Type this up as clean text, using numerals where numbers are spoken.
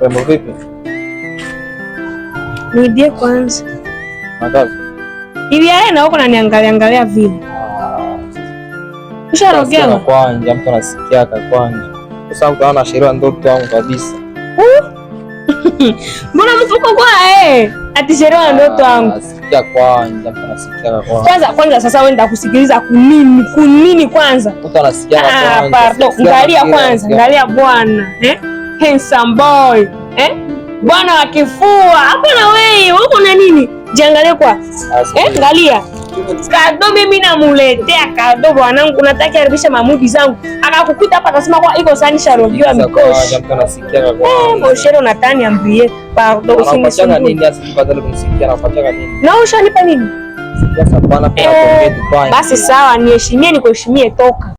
Mambo vipi? Nidie kwanza. Makazi. Hivi yeye na huko ananiangalia vile. Usharogea kwanza, mtu anasikia kwanza. Sasa utaona sheria ndoto wangu kabisa. Mbona mfuko kwa ati sheria ndoto wangu? Sikia kwanza, mtu anasikia kwanza. Kwanza sasa wewe ndakusikiliza kunini kwanza? Mtu anasikia kwanza. Pardon, angalia kwanza, angalia bwana, handsome boy, bwana wa kifua. Hapo na wewe, uko na nini? Jiangalie kwa. Angalia. Kado mimi namuletea kado bwanangu, nataka aribisha mamudi zangu. Akakukuta hapa akasema kwa iko sani sharogiwa mikoshi. Mtu anasikia kwanza. Moshero natani ambie. Pardon, usinisumbue. Nini asipatale kunisikia anapataka nini? Na ushanipa nini? Sasa bwana pia basi sawa, niheshimie nikuheshimie, toka.